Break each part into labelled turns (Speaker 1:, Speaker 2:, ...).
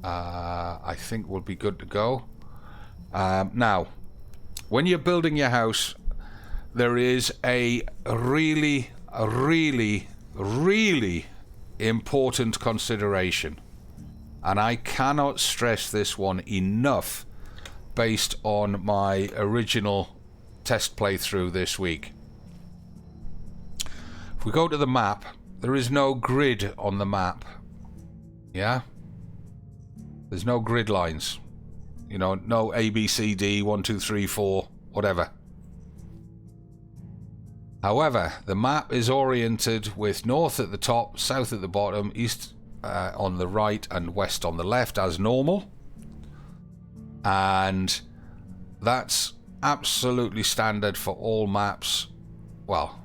Speaker 1: I think we'll be good to go. Now, when you're building your house, there is a really important consideration. And I cannot stress this one enough based on my original test playthrough this week. If we go to the map, there is no grid on the map. Yeah? There's no grid lines. You know, no A, B, C, D, 1, 2, 3, 4, whatever. However, the map is oriented with north at the top, south at the bottom, east on the right, and west on the left as normal. And that's absolutely standard for all maps. Well,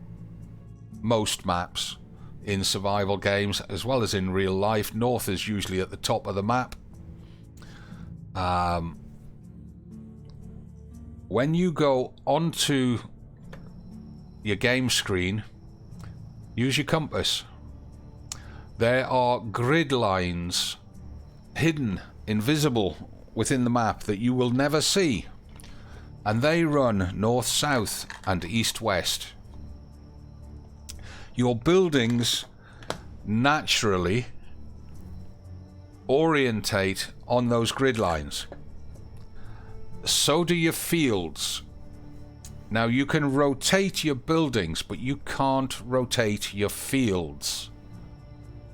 Speaker 1: most maps in survival games, as well as in real life. North is usually at the top of the map. When you go onto your game screen, use your compass. There are grid lines hidden, invisible within the map that you will never see, and they run north, south, and east, west. Your buildings naturally orientate on those grid lines. So do your fields. Now, you can rotate your buildings, but you can't rotate your fields.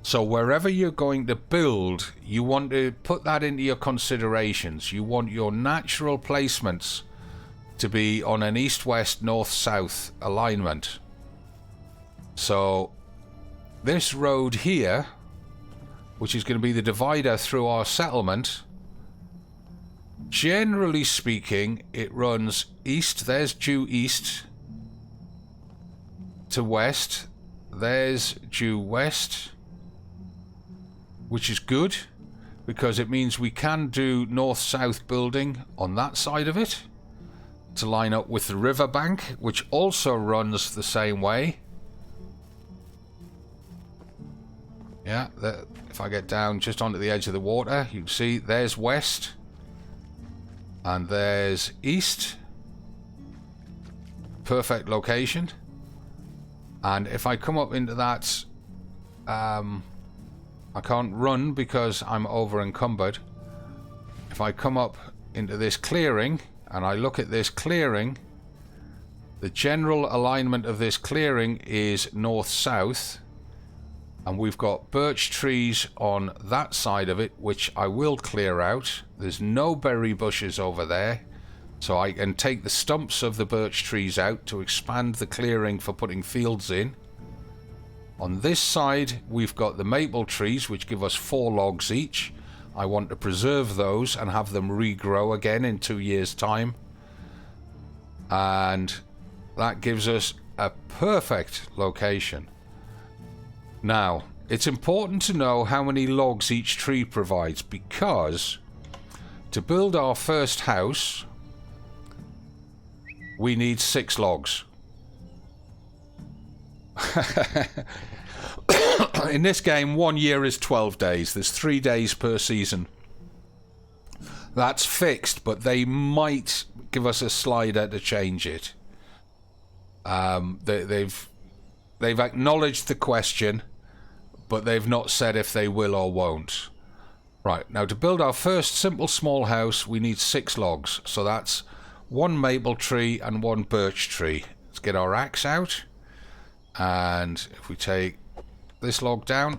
Speaker 1: So wherever you're going to build, you want to put that into your considerations. You want your natural placements to be on an east-west, north-south alignment. So this road here, which is going to be the divider through our settlement, generally speaking, it runs east. There's due east to west. There's due west, which is good because it means we can do north-south building on that side of it to line up with the riverbank, which also runs the same way. Yeah, if I get down just onto the edge of the water, you can see there's west and there's east. Perfect location. And if I come up into that, I can't run because I'm over encumbered. If I come up into this clearing and I look at this clearing, the general alignment of this clearing is north-south. And we've got birch trees on that side of it, which I will clear out. There's no berry bushes over there. So I can take the stumps of the birch trees out to expand the clearing for putting fields in. On this side, we've got the maple trees, which give us 4 logs each. I want to preserve those and have them regrow again in 2 years' time. And that gives us a perfect location. Now, it's important to know how many logs each tree provides, because to build our first house, we need 6 logs. In this game, 1 year is 12 days. There's 3 days per season. That's fixed, but they might give us a slider to change it. They've acknowledged the question, but they've not said if they will or won't. Right, now to build our first simple small house, we need 6 logs. So that's 1 maple tree and 1 birch tree. Let's get our axe out. And if we take this log down.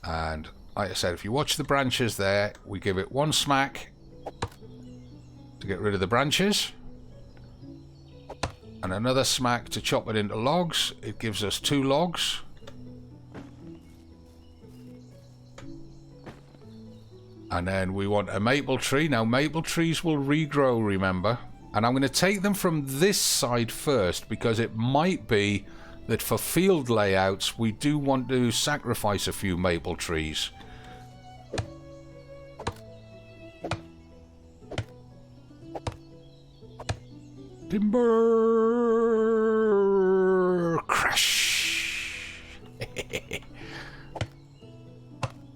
Speaker 1: And like I said, if you watch the branches there, we give it 1 smack to get rid of the branches, and another smack to chop it into logs. It gives us 2 logs. And then we want a maple tree. Now maple trees will regrow, remember, and I'm going to take them from this side first, because it might be that for field layouts we do want to sacrifice a few maple trees. Timber!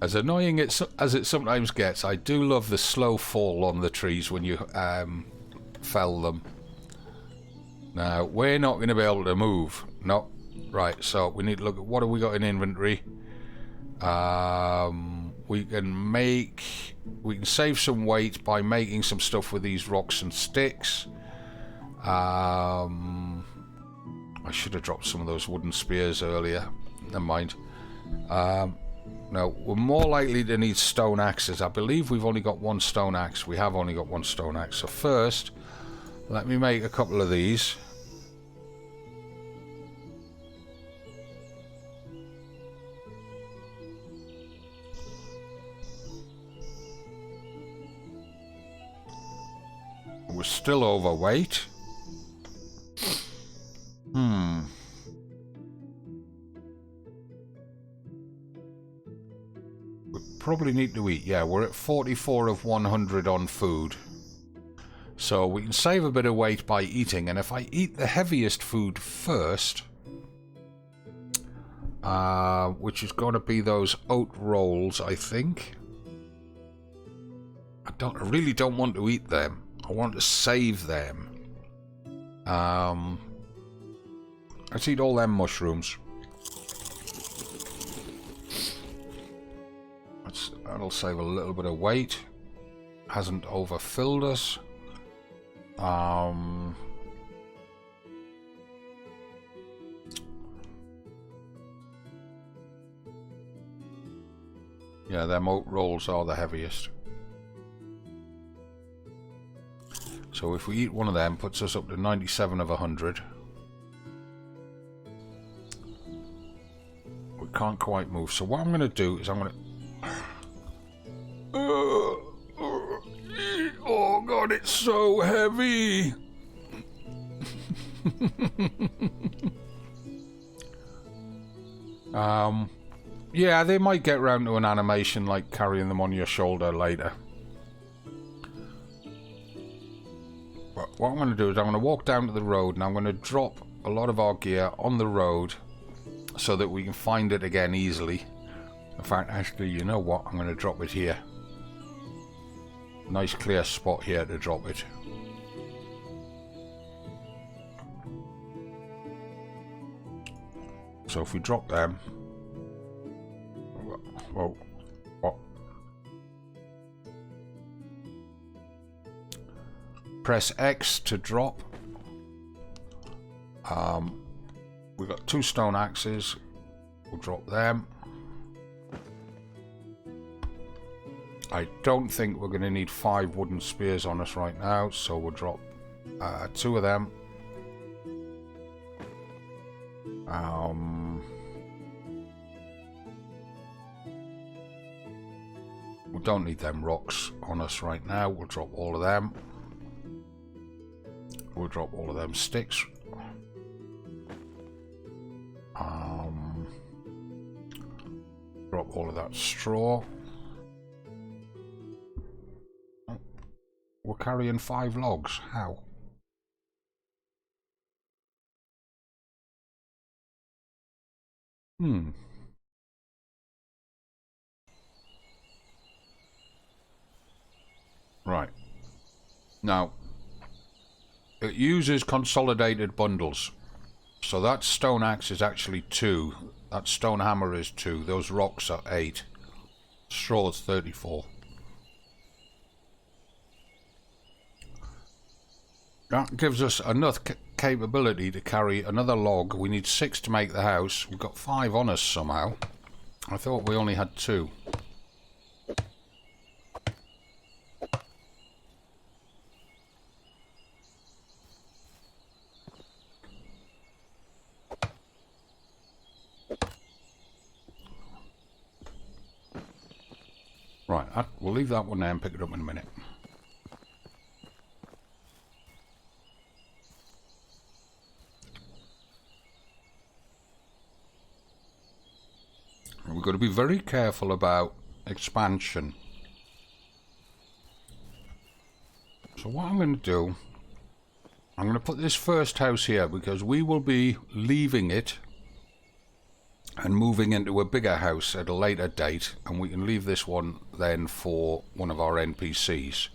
Speaker 1: As annoying as it sometimes gets, I do love the slow fall on the trees when you fell them. Now, we're not going to be able to move. No. Right, so we need to look at what have we got in inventory. We can save some weight by making some stuff with these rocks and sticks. I should have dropped some of those wooden spears earlier. Never mind. No, we're more likely to need stone axes. I believe we've only got one stone axe. We have only got one stone axe. So first, let me make a couple of these. We're still overweight. We probably need to eat. Yeah, we're at 44 of 100 on food. So we can save a bit of weight by eating. And if I eat the heaviest food first, which is going to be those oat rolls, I think. I really don't want to eat them. I want to save them. Let's eat all them mushrooms. That'll save a little bit of weight. Hasn't overfilled us. Yeah, them oat rolls are the heaviest. So if we eat one of them, puts us up to 97 of 100. We can't quite move. So what I'm going to do is I'm going to... Oh god, it's so heavy! Yeah, they might get round to an animation like carrying them on your shoulder later. But what I'm going to do is I'm going to walk down to the road and I'm going to drop a lot of our gear on the road so that we can find it again easily. In fact, actually, you know what? I'm going to drop it here. Nice clear spot here to drop it. So if we drop them... Whoa. What? Press X to drop. We've got 2 stone axes. We'll drop them. I don't think we're going to need 5 wooden spears on us right now, so we'll drop 2 of them. We don't need them rocks on us right now. We'll drop all of them. We'll drop all of them sticks. Drop all of that straw. We're carrying 5 logs. How? Right. Now, it uses consolidated bundles. So that stone axe is actually 2. That stone hammer is 2. Those rocks are 8. Straw is 34. That gives us enough capability to carry another log. We need 6 to make the house. We've got 5 on us somehow. I thought we only had 2. Right, we'll leave that one there and pick it up in a minute. We've got to be very careful about expansion. So what I'm going to do, I'm going to put this first house here because we will be leaving it and moving into a bigger house at a later date, and we can leave this one then for one of our NPCs.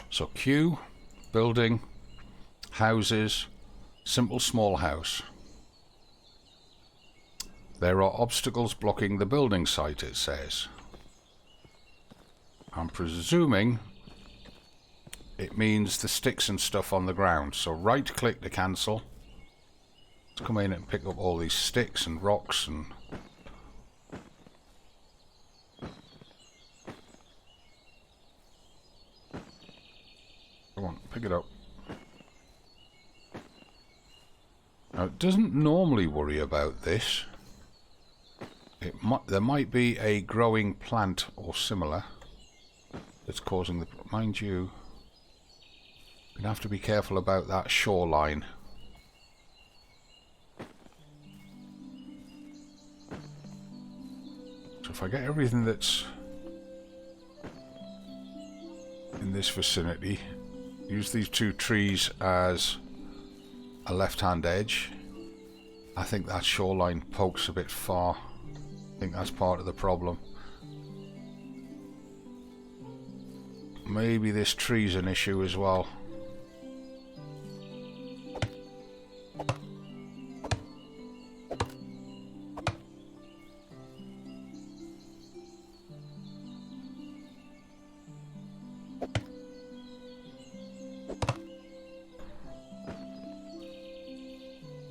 Speaker 1: So Q, building, houses, simple small house. There are obstacles blocking the building site, it says. I'm presuming it means the sticks and stuff on the ground. So right click to cancel. Let's come in and pick up all these sticks and rocks and... Come on, pick it up. Now, it doesn't normally worry about this. There might be a growing plant or similar that's causing the... Mind you, you're going to have to be careful about that shoreline. So if I get everything that's in this vicinity, use these two trees as a left-hand edge. I think that shoreline pokes a bit far. I think that's part of the problem. Maybe this tree's an issue as well.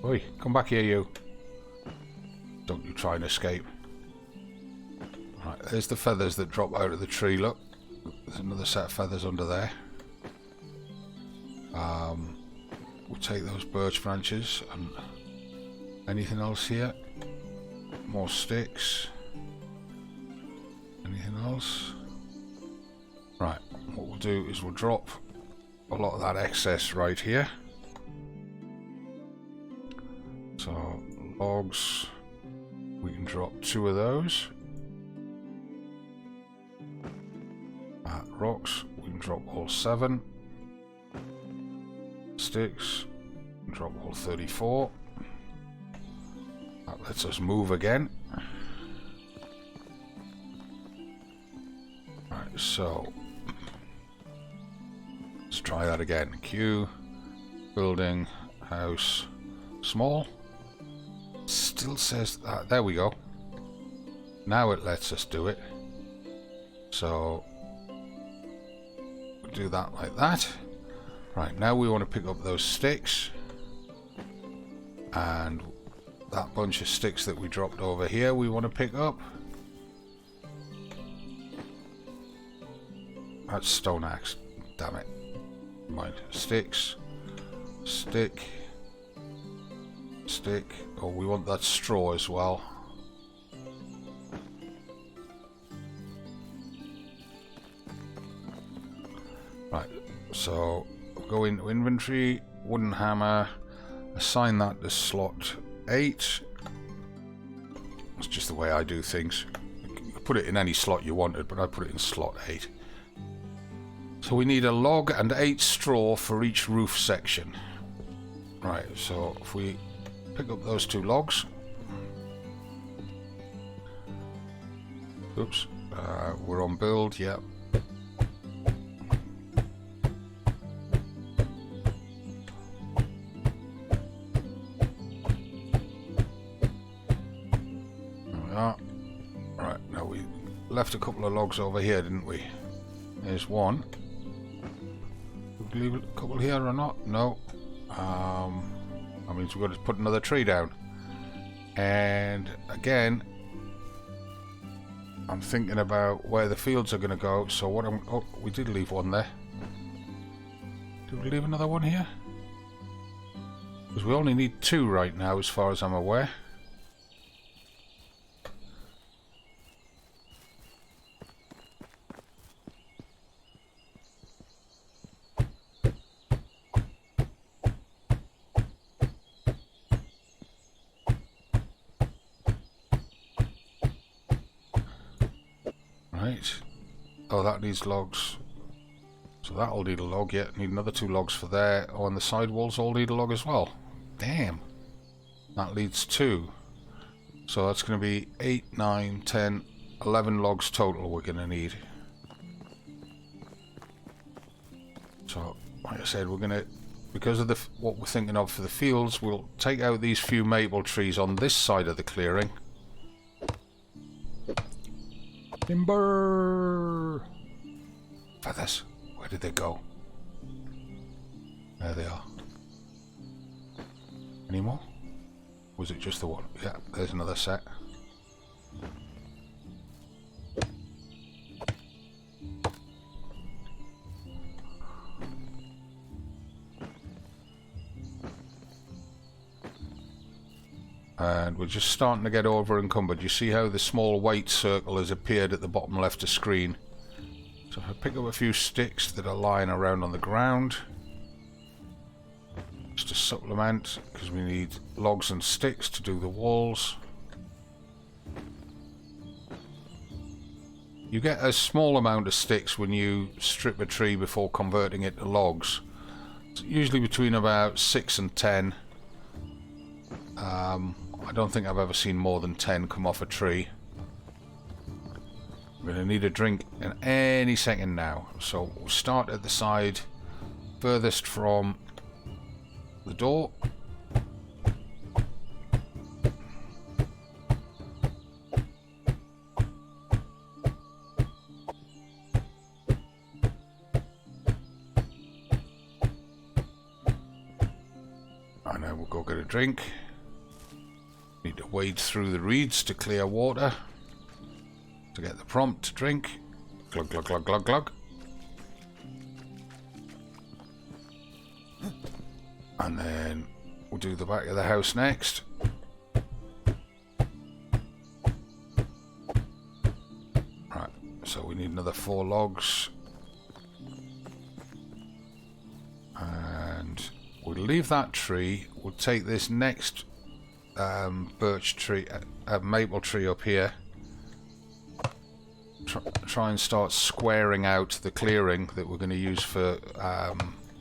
Speaker 1: Oi, come back here, you. Don't you try and escape. Right, there's the feathers that drop out of the tree, look. There's another set of feathers under there. We'll take those birch branches. And anything else here? More sticks. Anything else? Right, what we'll do is we'll drop a lot of that excess right here. So, logs, we can drop 2 of those. Rocks, we can drop all 7. Sticks, we can drop all 34. That lets us move again. Right, so let's try that again. Q, building, house, small. Still says that. There we go. Now it lets us do it. So we'll do that like that. Right, now we want to pick up those sticks. And that bunch of sticks that we dropped over here we want to pick up. That's stone axe. Damn it. Mind. Sticks. Stick. Stick. Oh, we want that straw as well. Right, so go into inventory, wooden hammer, assign that to slot 8. It's just the way I do things. You can put it in any slot you wanted, but I put it in slot 8. So we need a log and 8 straw for each roof section. Right, so if we pick up those 2 logs. Oops, we're on build, yeah. There we are. Right, now we left a couple of logs over here, didn't we? There's one. Did we leave a couple here or not? No. That means we've got to put another tree down. And again, I'm thinking about where the fields are going to go. So what I'm... Oh, we did leave one there. Did we leave another one here? Because we only need 2 right now, as far as I'm aware. Oh, that needs logs. So that'll need a log, yeah. Need another 2 logs for there. Oh, and the side walls all need a log as well. Damn. That leads 2. So that's going to be 8, 9, 10, 11 logs total we're going to need. So, like I said, we're going to, because of what we're thinking of for the fields, we'll take out these few maple trees on this side of the clearing. Timber! Feathers. Where did they go? There they are. Any more? Was it just the one? Yeah, there's another set. And we're just starting to get over encumbered. You see how the small white circle has appeared at the bottom left of screen. So if I pick up a few sticks that are lying around on the ground, just to supplement, because we need logs and sticks to do the walls. You get a small amount of sticks when you strip a tree before converting it to logs. It's usually between about 6 and 10. I don't think I've ever seen more than 10 come off a tree. I'm going to need a drink in any second now. So we'll start at the side furthest from the door. And now we'll go get a drink. Need to wade through the reeds to clear water to get the prompt to drink. Glug glug glug glug glug. And then we'll do the back of the house next. Right, so we need another 4 logs. And we'll leave that tree. We'll take this next birch tree, maple tree up here. Try and start squaring out the clearing that we're going to use for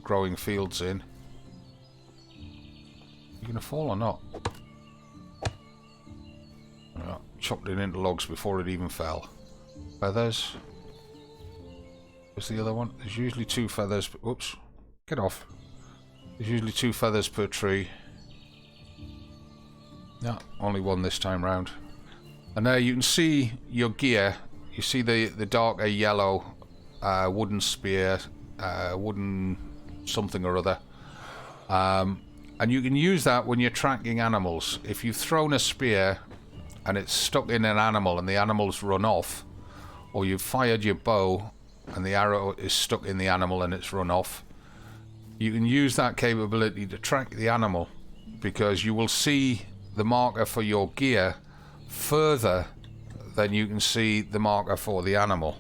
Speaker 1: growing fields in. You gonna fall or not? Chopped it into logs before it even fell. Feathers. Where's the other one? There's usually 2 feathers. Oops. Get off. There's usually 2 feathers per tree. Yeah, only 1 this time round. And there you can see your gear. You see the darker yellow wooden spear, wooden something or other. And you can use that when you're tracking animals. If you've thrown a spear and it's stuck in an animal and the animal's run off, or you've fired your bow and the arrow is stuck in the animal and it's run off, you can use that capability to track the animal, because you will see the marker for your gear further than you can see the marker for the animal.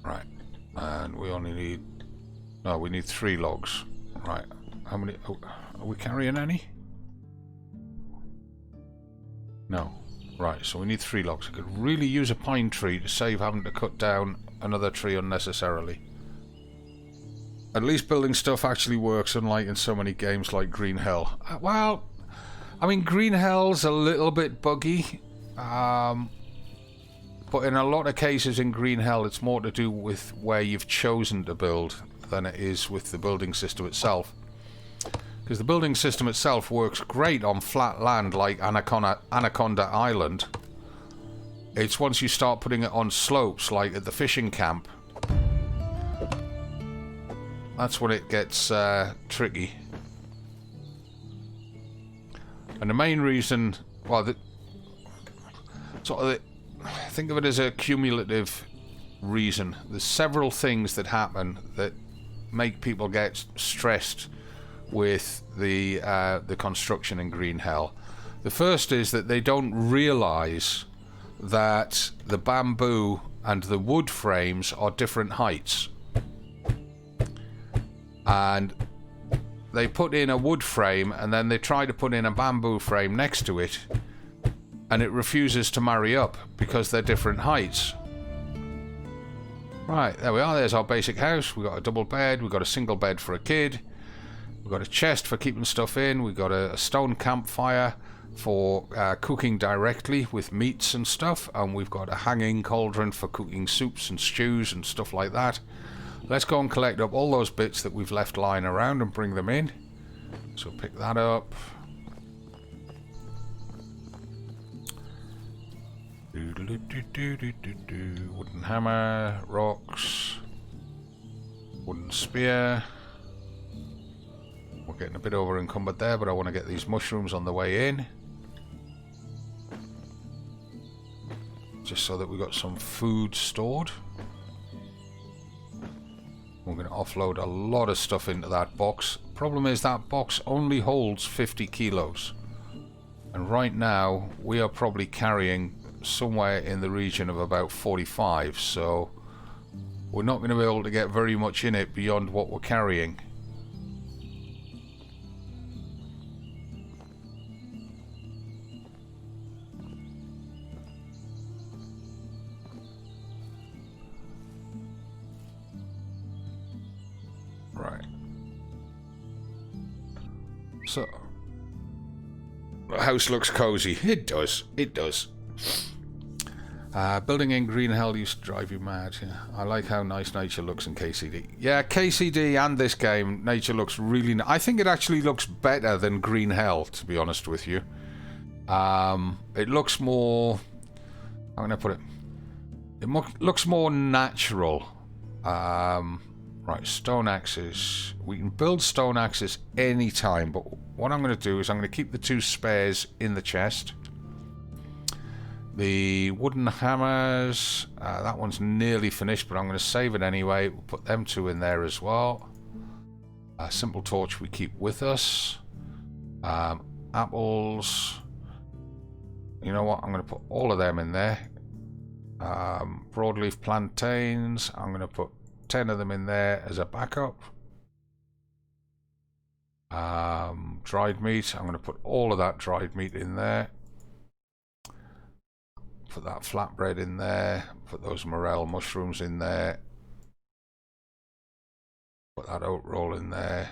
Speaker 1: Right, and we only need... no, we need 3 logs. Right, how many... oh, are we carrying any? No. Right, so we need 3 logs. I could really use a pine tree to save having to cut down another tree unnecessarily. At least building stuff actually works, unlike in so many games like Green Hell. Well, I mean, Green Hell's a little bit buggy. But in a lot of cases in Green Hell, it's more to do with where you've chosen to build than it is with the building system itself. Because the building system itself works great on flat land like Anaconda Island. It's once you start putting it on slopes like at the fishing camp, that's when it gets tricky. And the main reason, well, think of it as a cumulative reason. There's several things that happen that make people get stressed with the construction in Green Hell. The first is that they don't realise that the bamboo and the wood frames are different heights. And they put in a wood frame and then they try to put in a bamboo frame next to it, and it refuses to marry up because they're different heights. Right, there we are. There's our basic house. We've got a double bed. We've got a single bed for a kid. We've got a chest for keeping stuff in. We've got a stone campfire for cooking directly with meats and stuff. And we've got a hanging cauldron for cooking soups and stews and stuff like that. Let's go and collect up all those bits that we've left lying around and bring them in. So pick that up. Wooden hammer, rocks, wooden spear. We're getting a bit over encumbered there, but I want to get these mushrooms on the way in. Just so that we've got some food stored. We're going to offload a lot of stuff into that box. Problem is that box only holds 50 kilos. And right now we are probably carrying somewhere in the region of about 45, so we're not going to be able to get very much in it beyond what we're carrying. Right. So the house looks cozy. It does. It does. Building in green hell used to drive you mad. Yeah. I like how nice nature looks in KCD. Yeah, KCD and this game, nature looks really nice. I think it actually looks better than green hell, to be honest with you. It looks more... How can I put it? It looks more natural. Right, stone axes. We can build stone axes anytime, but what I'm going to do is I'm going to keep the 2 spares in the chest. The wooden hammers, that one's nearly finished, but I'm going to save it anyway. We'll put them 2 in there as well. A simple torch we keep with us. Apples. You know what? I'm going to put all of them in there. Broadleaf plantains. I'm going to put 10 of them in there as a backup. Dried meat. I'm going to put all of that dried meat in there. Put that flatbread in there. Put those morel mushrooms in there. Put that oat roll in there.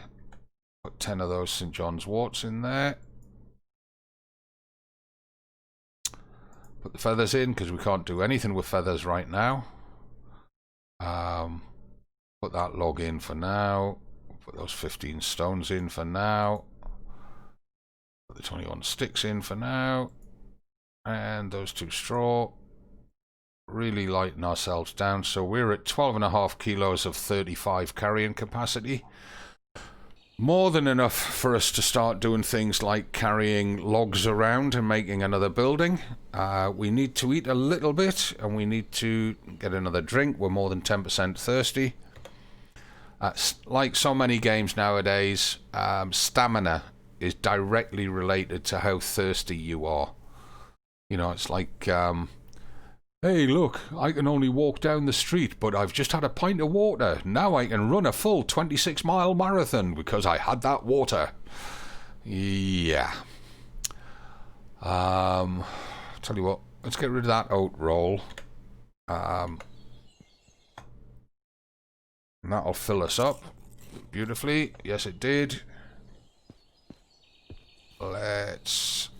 Speaker 1: Put 10 of those St. John's worts in there. Put the feathers in because we can't do anything with feathers right now. Put that log in for now. Put those 15 stones in for now. Put the 21 sticks in for now. And those 2 straw. Really lighten ourselves down. So we're at 12.5 kilos of 35 carrying capacity. More than enough for us to start doing things like carrying logs around and making another building. We need to eat a little bit and we need to get another drink. We're more than 10% thirsty. Like so many games nowadays, stamina is directly related to how thirsty you are. You know, it's like, hey, look, I can only walk down the street, but I've just had a pint of water. Now I can run a full 26-mile marathon because I had that water. Yeah. Tell you what, let's get rid of that oat roll. And that'll fill us up beautifully. Yes, it did. Let's...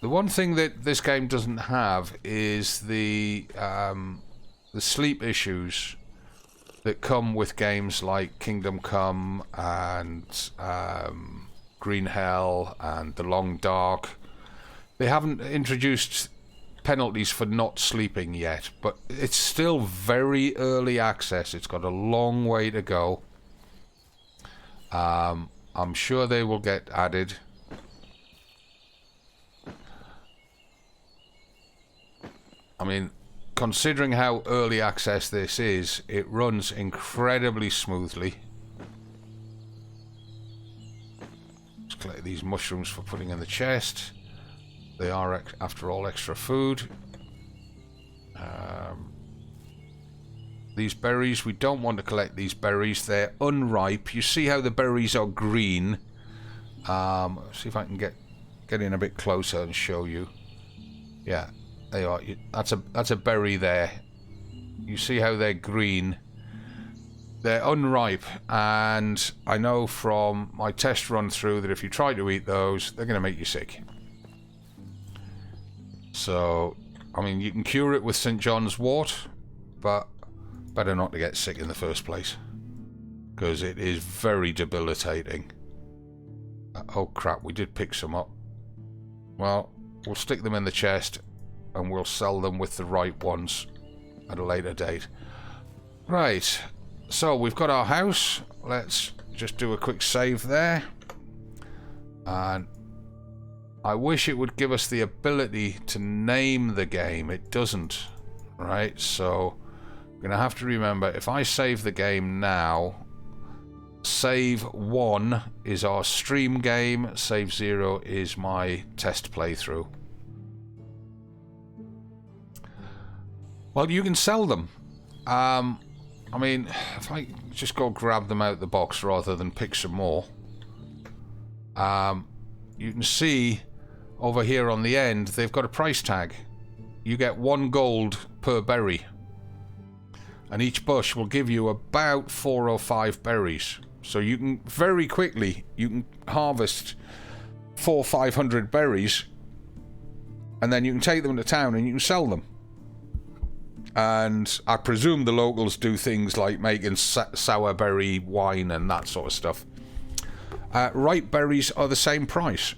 Speaker 1: The one thing that this game doesn't have is the sleep issues that come with games like Kingdom Come and Green Hell and The Long Dark. They haven't introduced penalties for not sleeping yet, but it's still very early access. It's got a long way to go. I'm sure they will get added. I mean, considering how early access this is, it runs incredibly smoothly. Let's collect these mushrooms for putting in the chest. They are, after all, extra food. These berries, we don't want to collect these berries. They're unripe. You see how the berries are green? See if I can get in a bit closer and show you. Yeah, they are. That's a berry there. You see how they're green? They're unripe, and I know from my test run through that if you try to eat those, they're going to make you sick. So, I mean, you can cure it with St. John's wort, but better not to get sick in the first place, because it is very debilitating. Oh crap, we did pick some up. Well, we'll stick them in the chest and we'll sell them with the right ones at a later date. Right, so we've got our house. Let's just do a quick save there. And I wish it would give us the ability to name the game. It doesn't. Right, so I'm going to have to remember, if I save the game now, save 1 is our stream game, save 0 is my test playthrough. Well, you can sell them. I mean, if I just go grab them out the box rather than pick some more, you can see over here on the end they've got a price tag. You get 1 gold per berry, and each bush will give you about 4 or 5 berries. So you can very quickly, you can harvest 400 or 500 berries, and then you can take them to town and you can sell them. And I presume the locals do things like making sour berry wine and that sort of stuff. Ripe berries are the same price.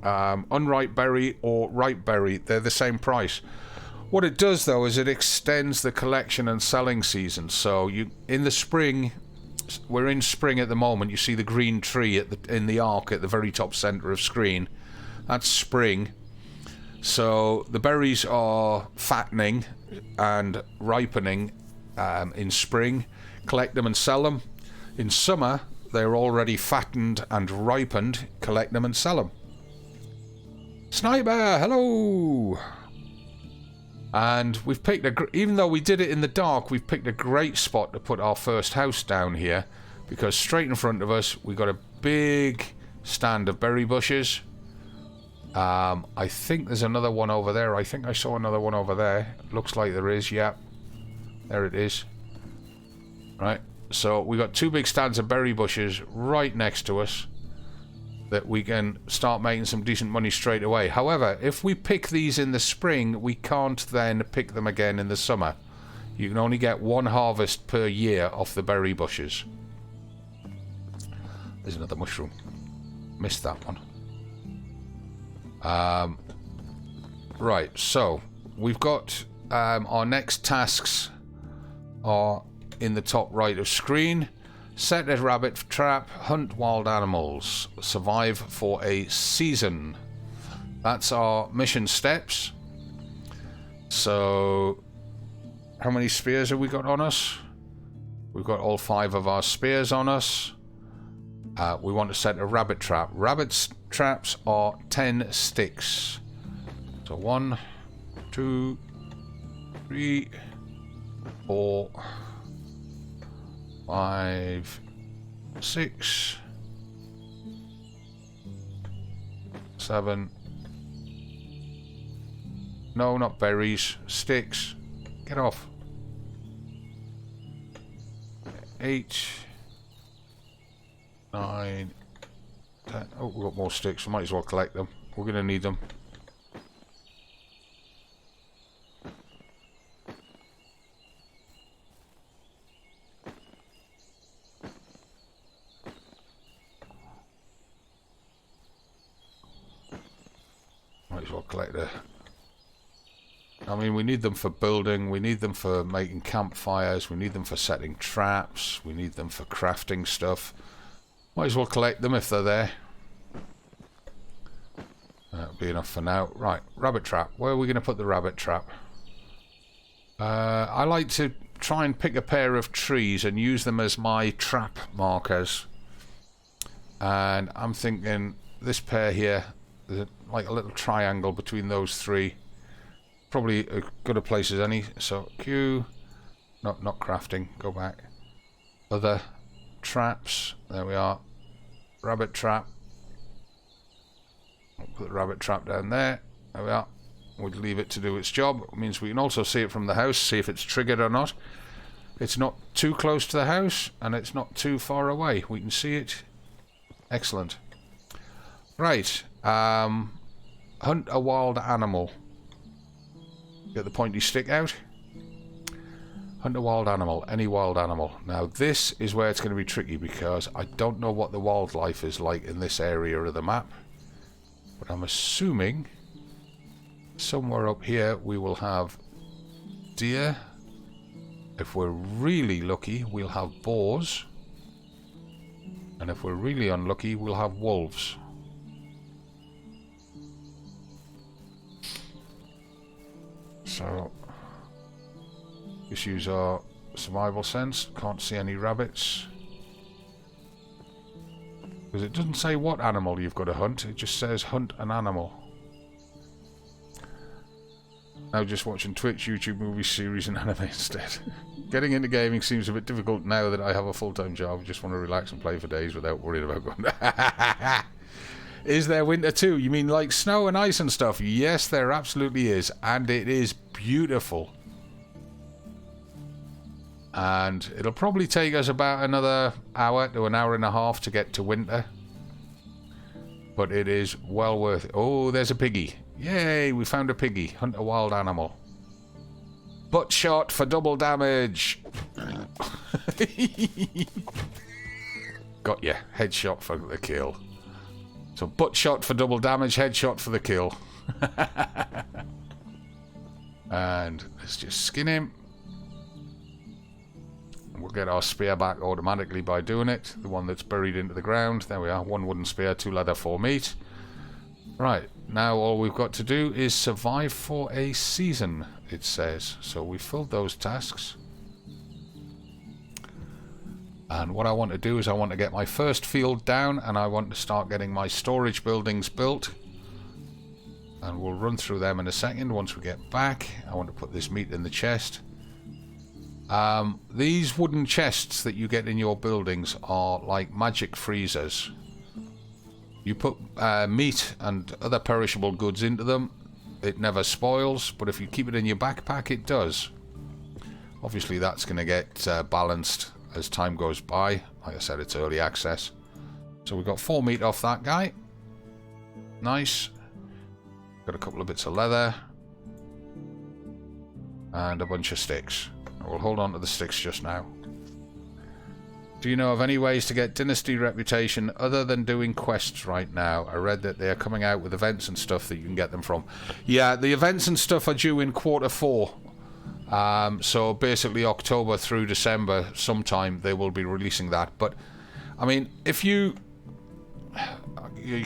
Speaker 1: Unripe berry or ripe berry, they're the same price. What it does though is it extends the collection and selling season. So you, in the spring, we're in spring at the moment, you see the green tree in the arc at the very top center of screen. That's spring. So the berries are fattening and ripening in spring. Collect them and sell them. In summer, they're already fattened and ripened. Collect them and sell them. Sniper, hello! And we've picked even though we did it in the dark, we've picked a great spot to put our first house down here, because straight in front of us we got a big stand of berry bushes. I think there's another one over there. I think I saw another one over there. Looks like there is, yeah. There it is. Right, so we got 2 big stands of berry bushes right next to us that we can start making some decent money straight away. However, if we pick these in the spring, we can't then pick them again in the summer. You can only get 1 harvest per year off the berry bushes. There's another mushroom. Missed that one. Right, so we've got our next tasks are in the top right of screen. Set a rabbit trap, hunt wild animals, survive for a season. That's our mission steps. So how many spears have we got on us? We've got all 5 of our spears on us. We want to set a rabbit trap. Rabbit traps are 10 sticks. So 1, 2, 3, 4, 5, 6, 7. No, not berries. Sticks. Get off. 8, 9, 10. Oh, we've got more sticks. We might as well collect them. We're going to need them. Might as well collect the... I mean, we need them for building, we need them for making campfires, we need them for setting traps, we need them for crafting stuff. Might as well collect them if they're there. That'll be enough for now. Right, rabbit trap. Where are we going to put the rabbit trap? I like to try and pick a pair of trees and use them as my trap markers. And I'm thinking this pair here, there's like a little triangle between those 3. Probably as good a place as any. So Q, Not crafting. Go back. Other traps. There we are. Rabbit trap. I'll put the rabbit trap down there. There we are. We'll leave it to do its job. It means we can also see it from the house, see if it's triggered or not. It's not too close to the house, and it's not too far away. We can see it. Excellent. Right. Hunt a wild animal. Get the pointy stick out. Hunt a wild animal. Any wild animal. Now, this is where it's going to be tricky, because I don't know what the wildlife is like in this area of the map. But I'm assuming somewhere up here we will have deer. If we're really lucky, we'll have boars. And if we're really unlucky, we'll have wolves. So, just use our survival sense. Can't see any rabbits. Because it doesn't say what animal you've got to hunt. It just says hunt an animal. Now just watching Twitch, YouTube, movie series and anime instead. Getting into gaming seems a bit difficult now that I have a full-time job. I just want to relax and play for days without worrying about going... Is there winter too? You mean like snow and ice and stuff? Yes, there absolutely is. And it is beautiful. And it'll probably take us about another hour to an hour and a half to get to winter. But it is well worth it. Oh, there's a piggy. Yay, we found a piggy. Hunt a wild animal. Butt shot for double damage. Got ya. Headshot for the kill. So butt shot for double damage, headshot for the kill. And let's just skin him. We'll get our spear back automatically by doing it. The one that's buried into the ground. There we are. 1 wooden spear, 2 leather, 4 meat. Right. Now all we've got to do is survive for a season, it says. So we filled those tasks. And what I want to do is I want to get my first field down, and I want to start getting my storage buildings built. And we'll run through them in a second once we get back. I want to put this meat in the chest. These wooden chests that you get in your buildings are like magic freezers. You put meat and other perishable goods into them, it never spoils, but if you keep it in your backpack, it does. Obviously that's going to get balanced as time goes by. Like I said, it's early access. So we've got 4 meat off that guy. Nice. Got a couple of bits of leather. And a bunch of sticks. We'll hold on to the sticks just now. Do you know of any ways to get Dynasty reputation other than doing quests right now? I read that they are coming out with events and stuff that you can get them from. Yeah, the events and stuff are due in Q4. So basically October through December sometime they will be releasing that. But, I mean, if you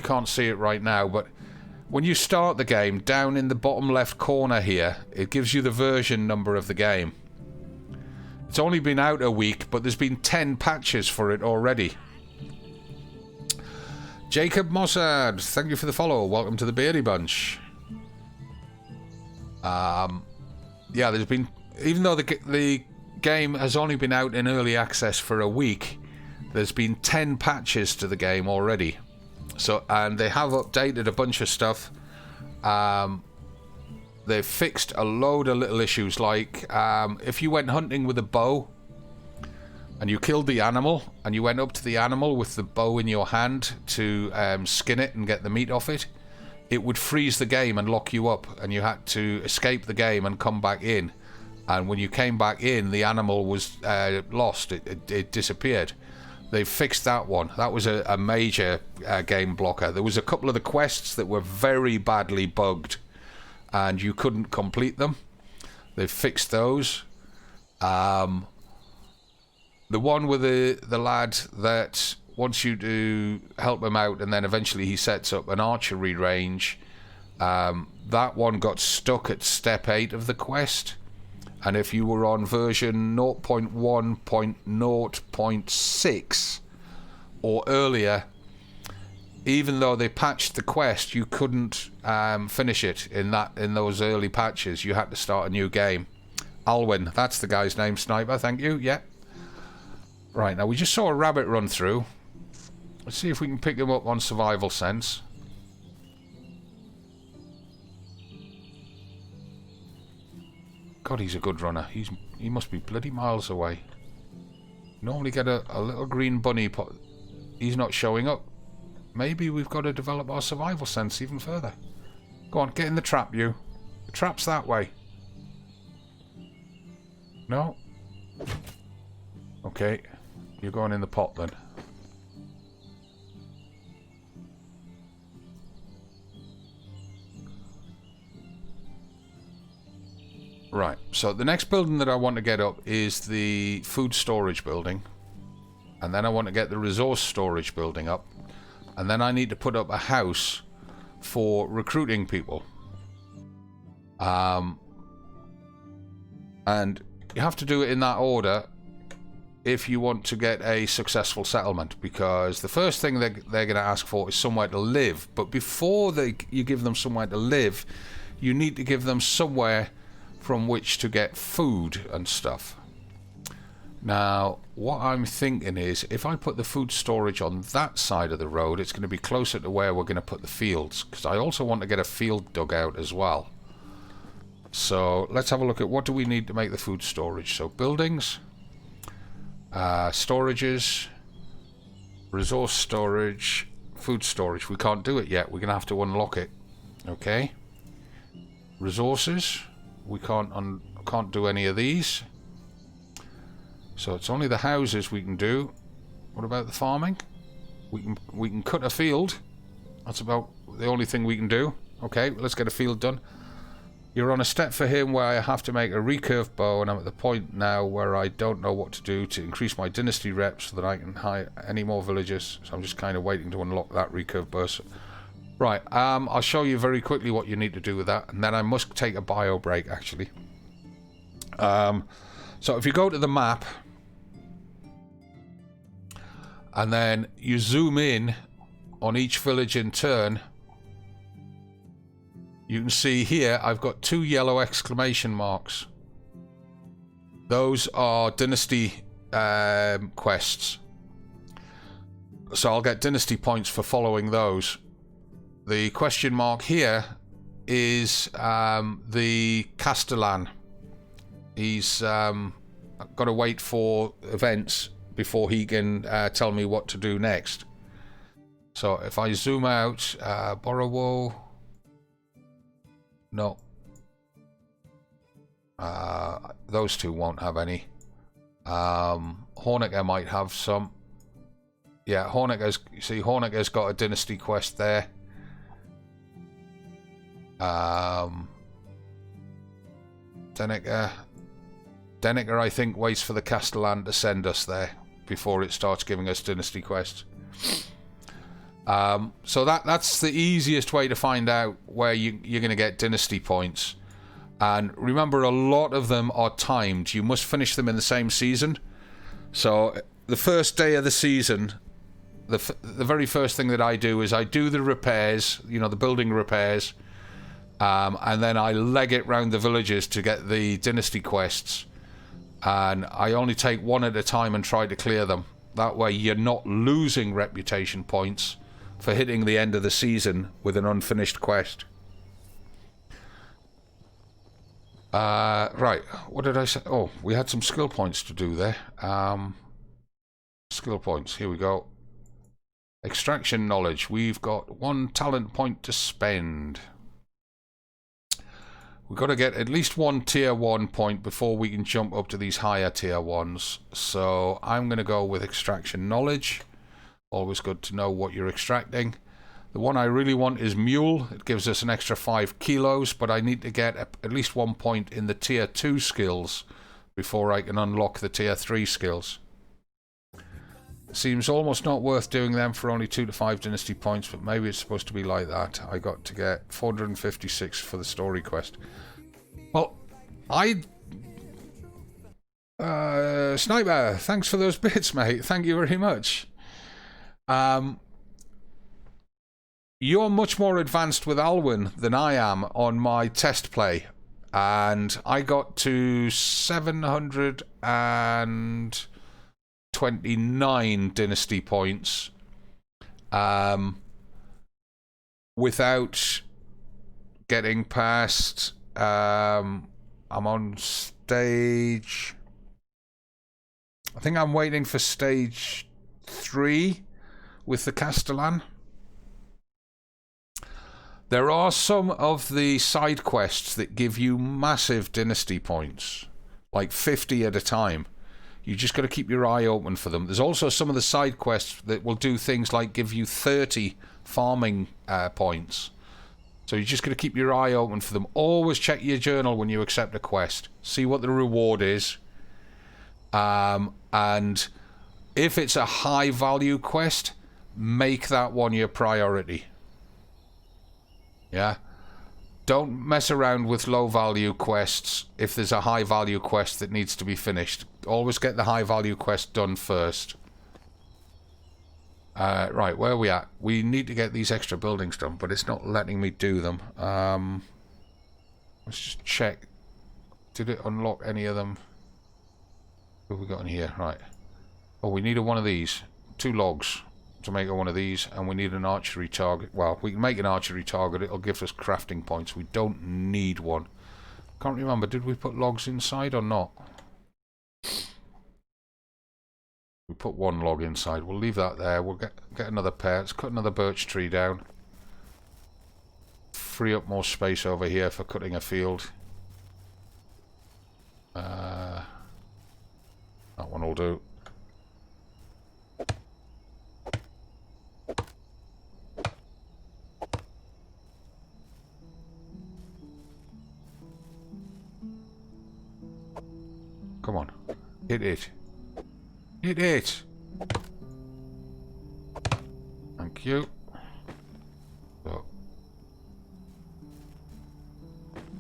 Speaker 1: can't see it right now, but when you start the game, down in the bottom left corner here, it gives you the version number of the game. It's only been out a week, but there's been 10 patches for it already. Jacob Mossad, thank you for the follow. Welcome to the Beardy Bunch. Yeah, there's been... Even though the game has only been out in early access for a week, there's been 10 patches to the game already. So, and they have updated a bunch of stuff. They've fixed a load of little issues, like if you went hunting with a bow and you killed the animal and you went up to the animal with the bow in your hand to skin it and get the meat off it, it would freeze the game and lock you up, and you had to escape the game and come back in. And when you came back in, the animal was lost. It disappeared. They've fixed that one. That was a major game blocker. There was a couple of the quests that were very badly bugged and you couldn't complete them. They've fixed those. The one with the lad that wants you to help him out, and then eventually he sets up an archery range. That one got stuck at step 8 of the quest. And if you were on version 0.1.0.6 or earlier, even though they patched the quest, you couldn't finish it in those early patches. You had to start a new game. Alwyn, that's the guy's name, Sniper, thank you, yeah. Right, now we just saw a rabbit run through. Let's see if we can pick him up on survival sense. God, he's a good runner. He must be bloody miles away. Normally get a little green bunny pot. He's not showing up. Maybe we've got to develop our survival sense even further. Go on, get in the trap, you. The trap's that way. No? Okay. You're going in the pot then. Right, so the next building that I want to get up is the food storage building. And then I want to get the resource storage building up. And then I need to put up a house for recruiting people. And you have to do it in that order if you want to get a successful settlement. Because the first thing they're going to ask for is somewhere to live. But before you give them somewhere to live, you need to give them somewhere from which to get food and stuff. Now, what I'm thinking is, if I put the food storage on that side of the road, it's going to be closer to where we're going to put the fields, because I also want to get a field dug out as well. So let's have a look at what do we need to make the food storage. So buildings, storages, resource storage, food storage. We can't do it yet. We're going to have to unlock it. Okay. Resources. We can't do any of these. So it's only the houses we can do. What about the farming? We can cut a field. That's about the only thing we can do. Okay, let's get a field done. You're on a step for him where I have to make a recurve bow, and I'm at the point now where I don't know what to do to increase my dynasty reps so that I can hire any more villagers. So I'm just kind of waiting to unlock that recurve bow. Right, I'll show you very quickly what you need to do with that, and then I must take a bio break, actually. So if you go to the map, and then you zoom in on each village in turn, you can see here I've got 2 yellow exclamation marks. Those are dynasty quests. So I'll get dynasty points for following those. The question mark here is the Castellan. He's got to wait for events before he can tell me what to do next. So if I zoom out, Borowo, no. Those two won't have any. Horniger might have some. Yeah, Horniger's got a dynasty quest there. Deniker, I think, waits for the Castellan to send us there before it starts giving us dynasty quests. So that's the easiest way to find out where you're going to get dynasty points. And remember, a lot of them are timed. You must finish them in the same season. So the first day of the season, the very first thing that I do is I do the repairs, the building repairs. And then I leg it round the villages to get the dynasty quests. And I only take one at a time and try to clear them. That way you're not losing reputation points for hitting the end of the season with an unfinished quest. Right, what did I say? Oh, we had some skill points to do there. Skill points, here we go. Extraction knowledge, we've got 1 talent point to spend. We've got to get at least 1 tier 1 point before we can jump up to these higher tier 1s. So I'm going to go with extraction knowledge. Always good to know what you're extracting. The one I really want is mule. It gives us an extra 5 kilos, but I need to get at least 1 point in the tier 2 skills before I can unlock the tier 3 skills. Seems almost not worth doing them for only 2 to 5 dynasty points, but maybe it's supposed to be like that. I got to get 456 for the story quest. Well, Sniper, thanks for those bits, mate. Thank you very much. You're much more advanced with Alwyn than I am on my test play. and I got to 729 dynasty points without getting past. I'm on stage. I think I'm waiting for stage 3 with the Castellan. There are some of the side quests that give you massive dynasty points, like 50 at a time. You just got to keep your eye open for them. There's also some of the side quests that will do things like give you 30 farming points. So you just got to keep your eye open for them. Always check your journal when you accept a quest. See what the reward is. And if it's a high value quest, make that one your priority. Yeah? Don't mess around with low value quests if there's a high value quest that needs to be finished. Always get the high value quest done first. Right, where are we at? We need to get these extra buildings done, but it's not letting me do them. Let's just check. Did it unlock any of them? What have we got in here? Right. Oh, we needed one of these. 2 logs to make one of these, and we need an archery target. Well, we can make an archery target. It'll give us crafting points. We don't need one. Can't remember. Did we put logs inside or not? We put 1 log inside. We'll leave that there. We'll get another pair. Let's cut another birch tree down. Free up more space over here for cutting a field. That one will do. Come on. Hit it. Hit it! Thank you. So.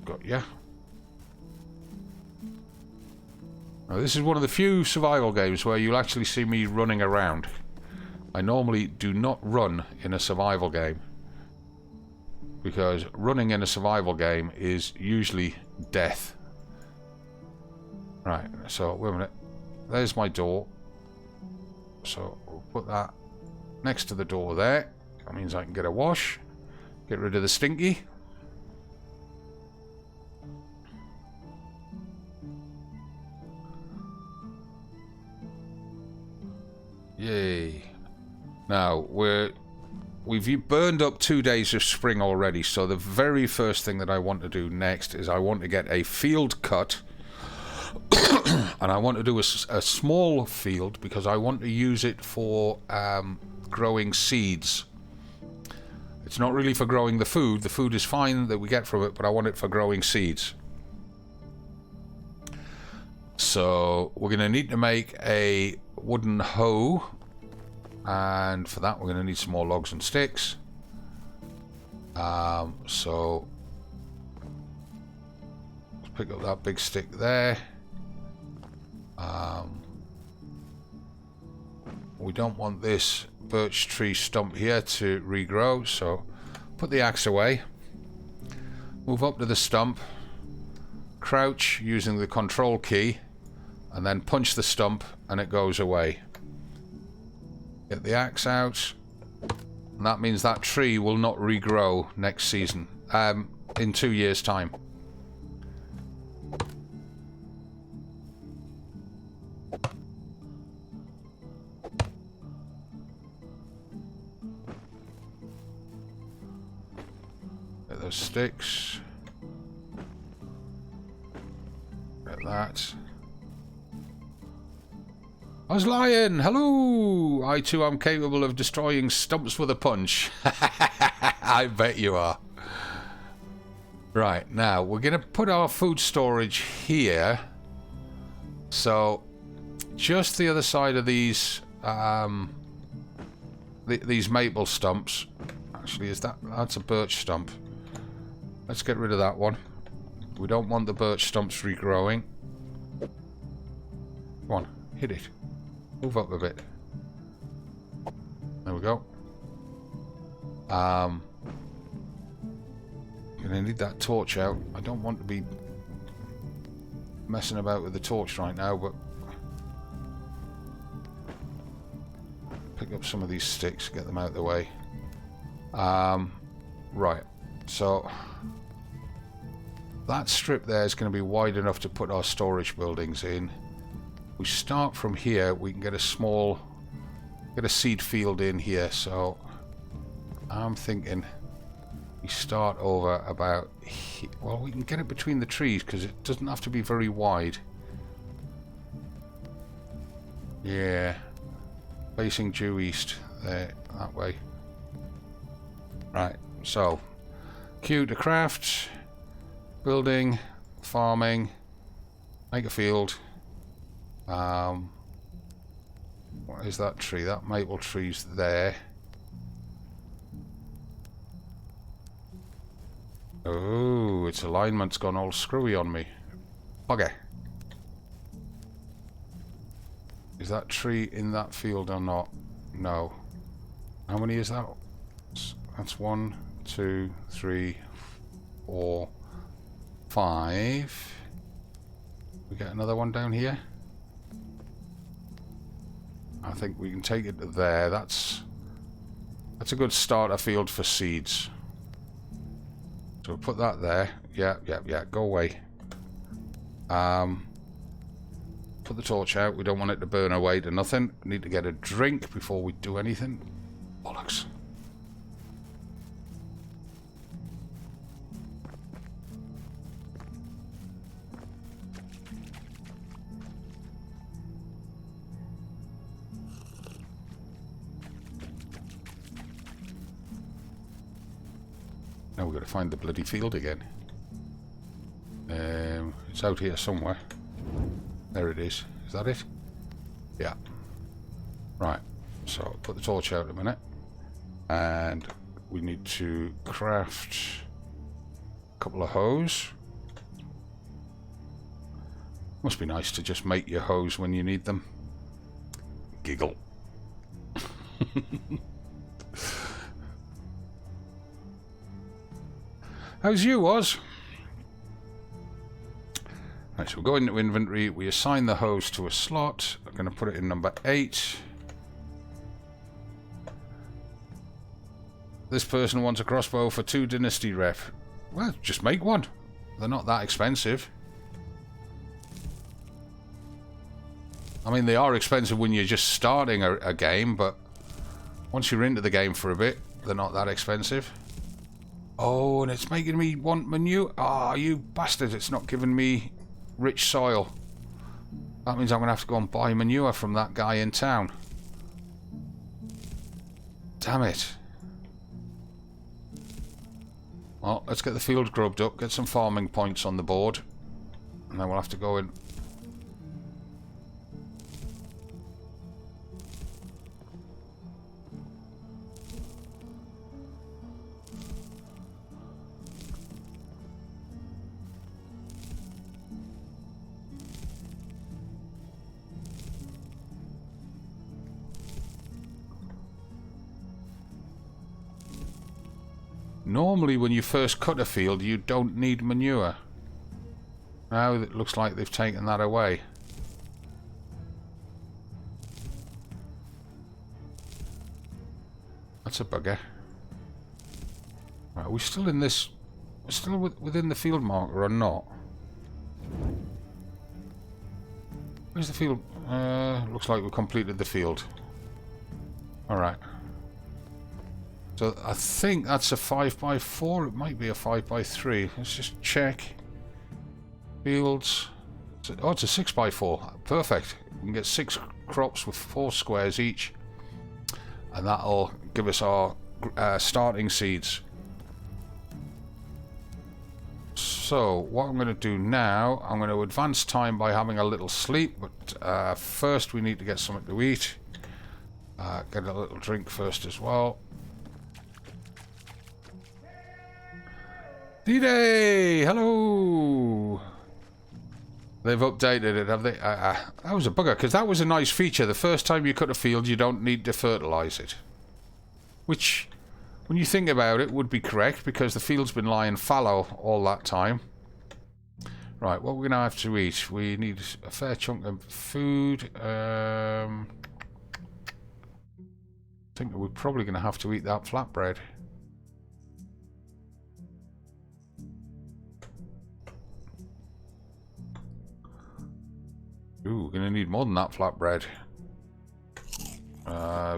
Speaker 1: Got ya. Now, this is one of the few survival games where you'll actually see me running around. I normally do not run in a survival game, because running in a survival game is usually death. Right, so wait a minute. There's my door. So we'll put that next to the door there. That means I can get a wash. Get rid of the stinky. Yay. Now, we've burned up 2 days of spring already, so the very first thing that I want to do next is I want to get a field cut. And I want to do a small field because I want to use it for growing seeds. It's not really for growing the food. The food is fine that we get from it, but I want it for growing seeds. So we're going to need to make a wooden hoe, and for that we're going to need some more logs and sticks. So let's pick up that big stick there. We don't want this birch tree stump here to regrow, so put the axe away, move up to the stump, crouch using the control key, and then punch the stump and it goes away. Get the axe out, and that means that tree will not regrow next season, in 2 years' time. Those sticks. Get that. I was lying! Hello! I too am capable of destroying stumps with a punch. I bet you are. Right, now we're going to put our food storage here. So, just the other side of these maple stumps. Actually, that's a birch stump. Let's get rid of that one. We don't want the birch stumps regrowing. Come on, hit it. Move up a bit. There we go. Gonna need that torch out. I don't want to be messing about with the torch right now, but pick up some of these sticks, get them out of the way. Right, so that strip there is going to be wide enough to put our storage buildings in. We start from here, we can get a seed field in here, so I'm thinking we start over about here. Well, we can get it between the trees because it doesn't have to be very wide. Yeah, facing due east there, that way. Right, so Q to craft, building, farming, make a field. What is that tree? That maple tree's there. Oh, its alignment's gone all screwy on me. Bugger. Is that tree in that field or not? No. How many is that? That's 1, 2, 3, 4, 5. We get another one down here. I think we can take it to there. That's a good starter field for seeds. So we'll put that there. Yeah. Go away. Put the torch out. We don't want it to burn away to nothing. We need to get a drink before we do anything. Bollocks. Now we've got to find the bloody field again. It's out here somewhere. There it is. Is that it? Yeah. Right. So put the torch out a minute. And we need to craft a couple of hoes. Must be nice to just make your hoes when you need them. Giggle. How's you, Oz? Right, so we go into inventory, we assign the hose to a slot. I'm going to put it in number 8. This person wants a crossbow for 2 dynasty rep. Well, just make one. They're not that expensive. I mean, they are expensive when you're just starting a game, but once you're into the game for a bit, they're not that expensive. Oh, and it's making me want manure. Ah, you bastard, it's not giving me rich soil. That means I'm going to have to go and buy manure from that guy in town. Damn it. Well, let's get the field grubbed up, get some farming points on the board, and then we'll have to go in. Normally when you first cut a field you don't need manure. Now it looks like they've taken that away. That's a bugger. Right, are we still in this? We're still within the field marker or not? Where's the field? Looks like we completed the field. Alright. So I think that's a 5x4. It might be a 5x3. Let's just check. Fields. Oh, it's a 6x4. Perfect. We can get 6 crops with 4 squares each. And that'll give us our starting seeds. So what I'm going to do now, I'm going to advance time by having a little sleep. But first we need to get something to eat. Get a little drink first as well. D-Day! Hello! They've updated it, have they? That was a bugger, because that was a nice feature. The first time you cut a field, you don't need to fertilise it. Which, when you think about it, would be correct, because the field's been lying fallow all that time. Right, what we're going to have to eat. We need a fair chunk of food. I think we're probably going to have to eat that flatbread. Ooh, we're going to need more than that flatbread.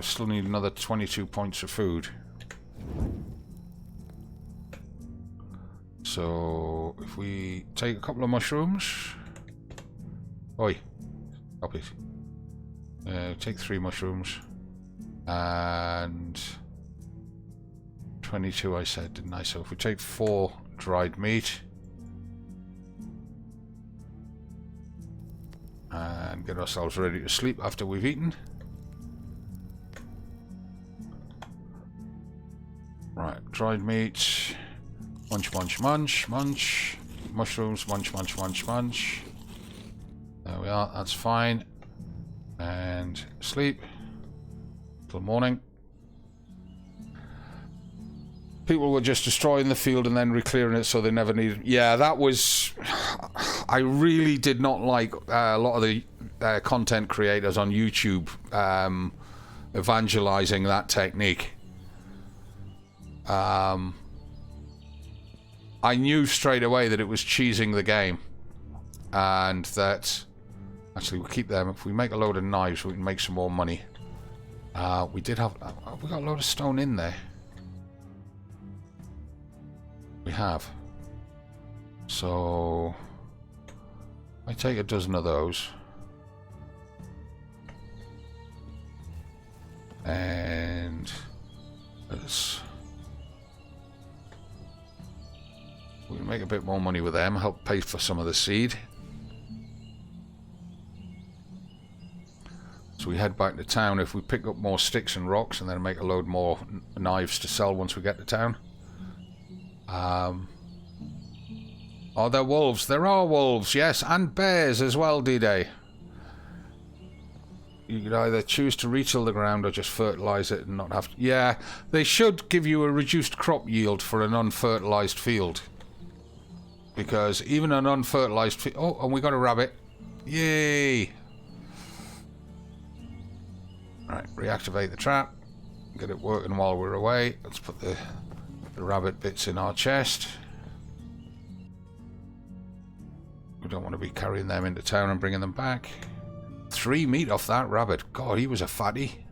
Speaker 1: Still need another 22 points of food. So, if we take a couple of mushrooms... Oi, stop it. Take 3 mushrooms. And... 22 I said, didn't I? So if we take 4 dried meat... And get ourselves ready to sleep after we've eaten. Right, dried meat... Munch, munch, munch, munch. Mushrooms, munch, munch, munch, munch. There we are, that's fine. And sleep. Till morning. People were just destroying the field and then re-clearing it so they never needed... Yeah, that was... I really did not like a lot of the content creators on YouTube evangelizing that technique. I knew straight away that it was cheesing the game, and that actually we'll keep them. If we make a load of knives, we can make some more money. We did have we got a load of stone in there. We have. So I take a dozen of those, and let's. We can make a bit more money with them, help pay for some of the seed. So we head back to town. If we pick up more sticks and rocks and then make a load more knives to sell once we get to town. Are there wolves? There are wolves, yes, and bears as well, D-Day. You could either choose to retill the ground or just fertilise it and not have to... Yeah, they should give you a reduced crop yield for an unfertilised field. Because even an unfertilized... Oh, and we got a rabbit. Yay! Right, reactivate the trap. Get it working while we're away. Let's put the rabbit bits in our chest. We don't want to be carrying them into town and bringing them back. 3 meat off that rabbit. God, he was a fatty.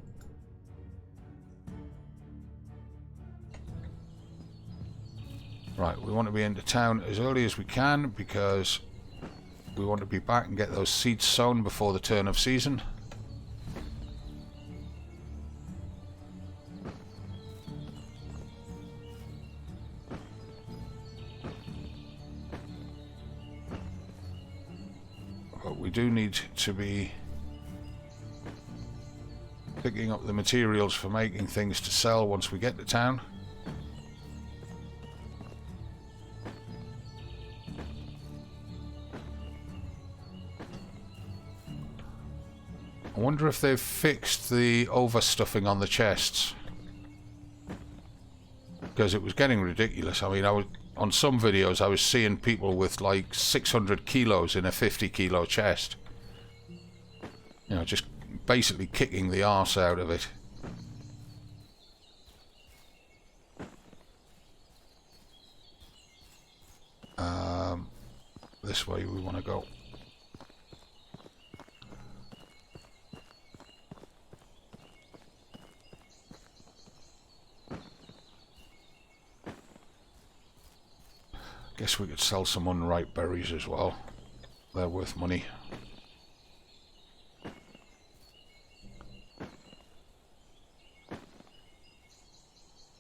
Speaker 1: Right, we want to be into town as early as we can because we want to be back and get those seeds sown before the turn of season. But we do need to be picking up the materials for making things to sell once we get to town. I wonder if they've fixed the overstuffing on the chests, because it was getting ridiculous. I mean, on some videos I was seeing people with like 600 kilos in a 50 kilo chest, you know, just basically kicking the arse out of it. This way we want to go. Guess we could sell some unripe berries as well. They're worth money.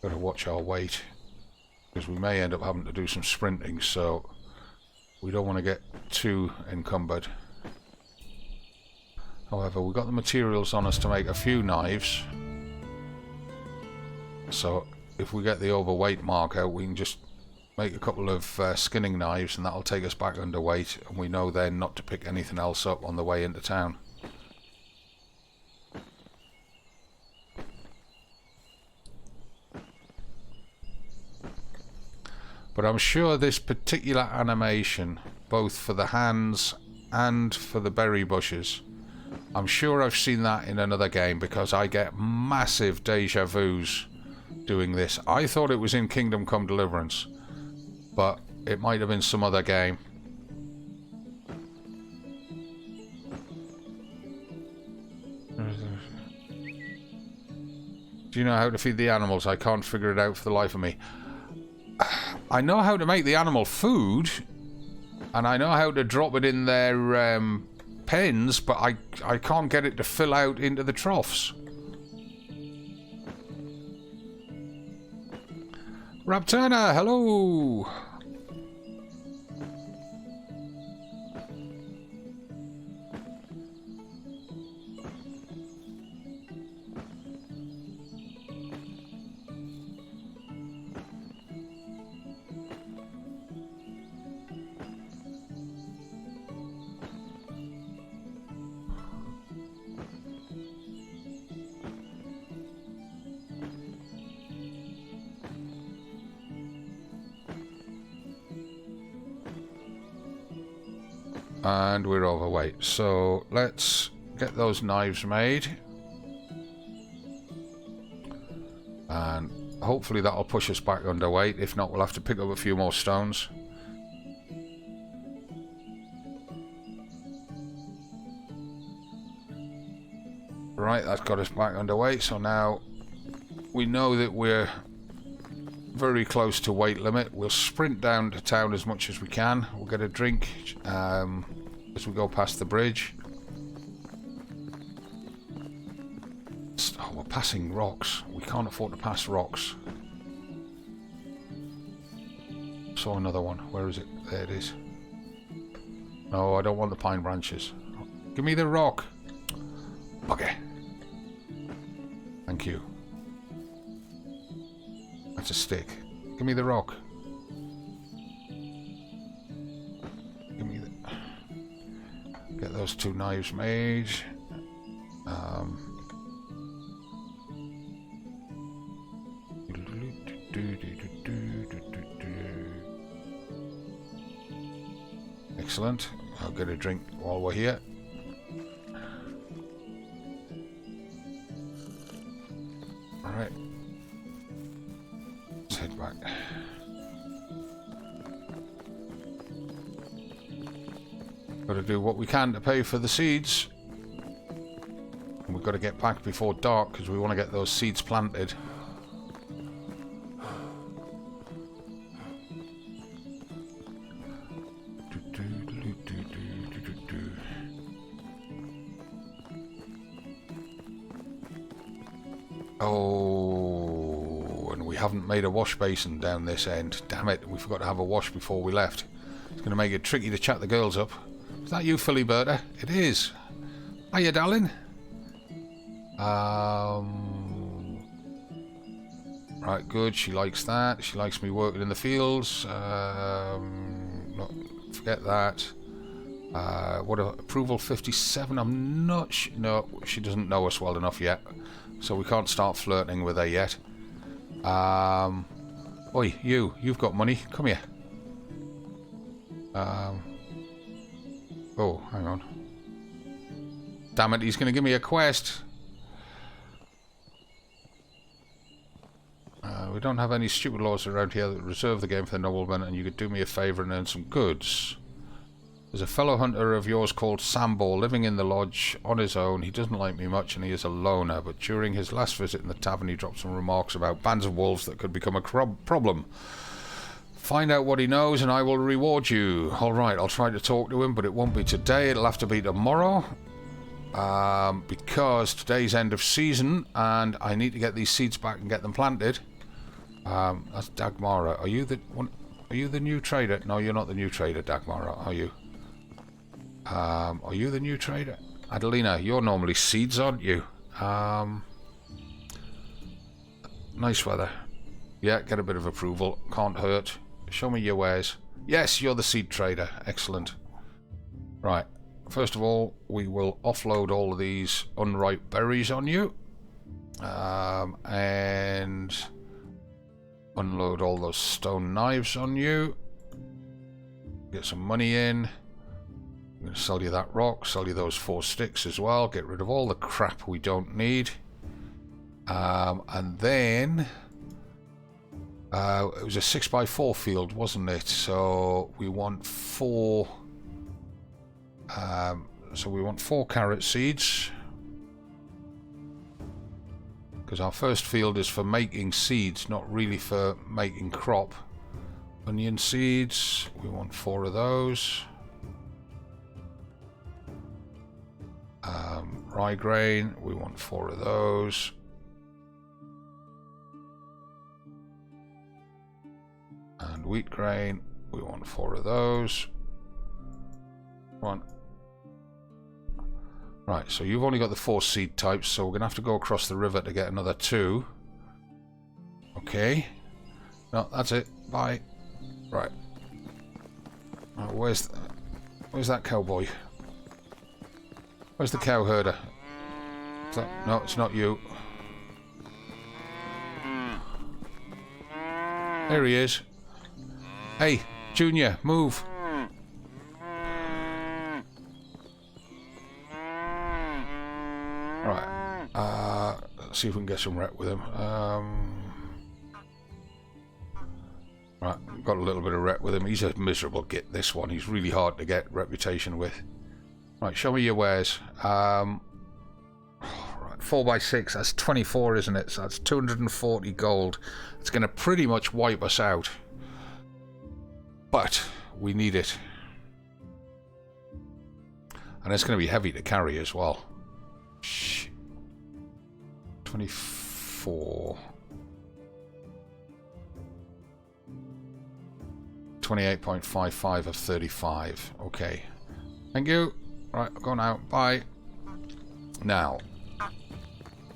Speaker 1: Gotta watch our weight, because we may end up having to do some sprinting, so we don't want to get too encumbered. However, we've got the materials on us to make a few knives, so if we get the overweight mark out, we can just make a couple of skinning knives, and that'll take us back underweight, and we know then not to pick anything else up on the way into town. But I'm sure this particular animation both for the hands and for the berry bushes. I'm sure I've seen that in another game because I get massive deja vus doing this. I thought it was in Kingdom Come Deliverance, but it might have been some other game. Do you know how to feed the animals? I can't figure it out for the life of me. I know how to make the animal food, and I know how to drop it in their pens, but I can't get it to fill out into the troughs. Rapturna, hello! And we're overweight, so let's get those knives made, and hopefully that'll push us back underweight. If not, we'll have to pick up a few more stones. Right, that's got us back underweight, so now we know that we're very close to weight limit. We'll sprint down to town as much as we can. We'll get a drink as we go past the bridge. Oh, we're passing rocks. We can't afford to pass rocks. Saw another one. Where is it? There it is. No, I don't want the pine branches. Give me the rock. Okay. Thank you. That's a stick. Give me the rock. Give me the... Get those two knives made. Excellent. I'll get a drink while we're here. Alright. Let's head back. Got to do what we can to pay for the seeds. And we've got to get back before dark because we want to get those seeds planted. Oh, and we haven't made a wash basin down this end. Damn it, we forgot to have a wash before we left. It's going to make it tricky to chat the girls up. Is that you, Phillyberta? It is. Hiya, darling. Right, good. She likes that. She likes me working in the fields. No, forget that. What approval 57? I'm not sure. No, she doesn't know us well enough yet, so we can't start flirting with her yet. Oi, you've got money. Come here. Oh, hang on. Damn it, he's going to give me a quest. We don't have any stupid laws around here that reserve the game for the nobleman, and you could do me a favour and earn some goods. There's a fellow hunter of yours called Sambo living in the lodge on his own. He doesn't like me much and he is a loner, but during his last visit in the tavern he dropped some remarks about bands of wolves that could become a problem. Find out what he knows and I will reward you. Alright, I'll try to talk to him, but it won't be today. It'll have to be tomorrow. Because today's end of season and I need to get these seeds back and get them planted. That's Dagmara. Are you the one? Are you the new trader? No, you're not the new trader, Dagmara, are you? Are you the new trader? Adelina, you're normally seeds, aren't you? Nice weather. Yeah, get a bit of approval. Can't hurt. Show me your wares. Yes, you're the seed trader. Excellent. Right. First of all, we will offload all of these unripe berries on you. And unload all those stone knives on you. get some money in. I'm going to sell you that rock, sell you those 4 sticks as well, get rid of all the crap we don't need. And then it was a 6x4 field, wasn't it? So we want 4 carrot seeds, because our first field is for making seeds, not really for making crop. Onion seeds, we want 4 of those. Rye grain, we want 4 of those. And wheat grain, we want 4 of those. Right, so you've only got the 4 seed types, so we're going to have to go across the river to get another 2. Okay. No, that's it. Bye. Right. Where's that cowboy? Where's the cow herder? No, it's not you. There he is. Hey, Junior, move. Right. Let's see if we can get some rep with him. Right, got a little bit of rep with him. He's a miserable git, this one. He's really hard to get reputation with. Right, show me your wares. Right, 4x6, that's 24, isn't it? So that's 240 gold. It's going to pretty much wipe us out. But we need it. And it's going to be heavy to carry as well. 24. 28.55 of 35. Okay. Thank you. Right, I'm going out. Bye. Now,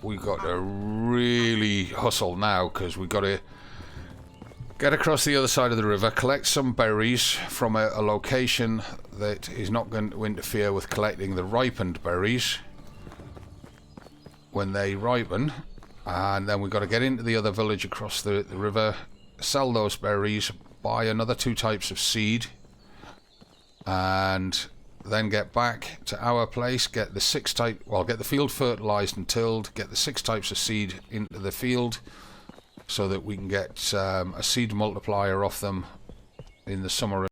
Speaker 1: we've got to really hustle now, because we've got to get across the other side of the river, collect some berries from a location that is not going to interfere with collecting the ripened berries when they ripen. And then we've got to get into the other village across the river, sell those berries, buy another 2 types of seed, and then get back to our place, get the 6 type, well, get the field fertilized and tilled, get the 6 types of seed into the field, so that we can get a seed multiplier off them in the summer